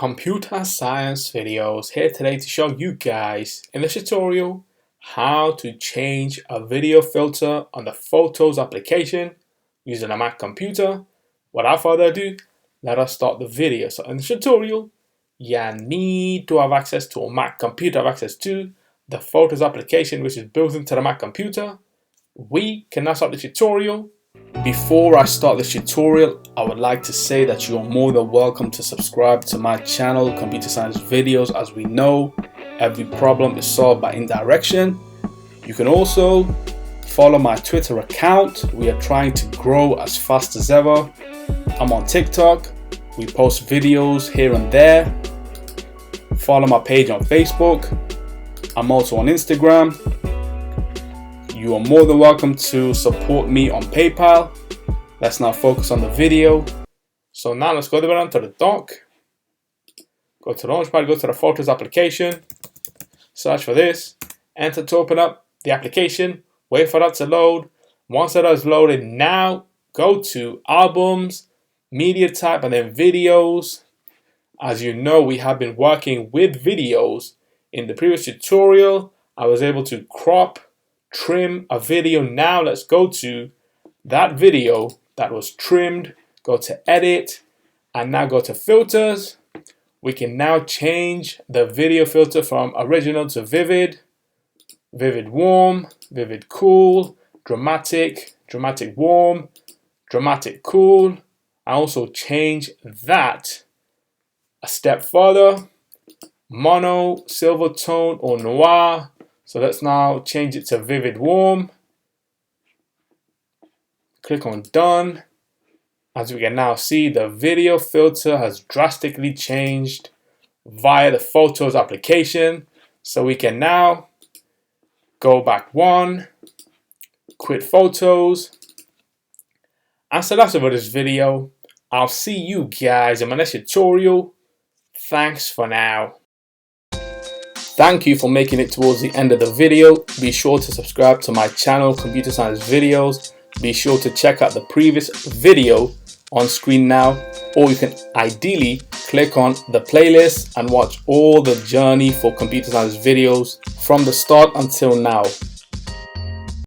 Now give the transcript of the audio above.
Computer Science Videos here today to show you guys in this tutorial how to change a video filter on the Photos application using a Mac computer. Without further ado, let us start the video. So in this tutorial, you need to have access to a Mac computer, have access to the Photos application which is built into the Mac computer. We can now start the tutorial. Before I start this tutorial, I would like to say that you are more than welcome to subscribe to my channel, Computer Science Videos. As we know, every problem is solved by indirection. You can also follow my Twitter account. We are trying to grow as fast as ever. I'm on TikTok. We post videos here and there. Follow my page on Facebook. I'm also on Instagram. You are more than welcome to support me on PayPal. Let's now focus on the video. So now let's go down to the dock. Go to the Launchpad, go to the Photos application. Search for this. Enter to open up the application. Wait for that to load. Once that is loaded, now go to Albums, Media Type, and then Videos. As you know, we have been working with videos. In the previous tutorial, I was able to crop, trim a video. Now let's go to that video that was trimmed, go to edit, and now go to filters. We can now change the video filter from original to vivid, vivid warm, vivid cool, dramatic, dramatic warm, dramatic cool. I also change that a step further, mono, silver tone, or noir. So let's now change it to vivid warm. Click on done. As we can now see, the video filter has drastically changed via the Photos application. So we can now go back one, quit Photos. And so that's it for this video. I'll see you guys in my next tutorial. Thanks for now. Thank you for making it towards the end of the video. Be sure to subscribe to my channel, Computer Science Videos. Be sure to check out the previous video on screen now, or you can ideally click on the playlist and watch all the journey for Computer Science Videos from the start until now.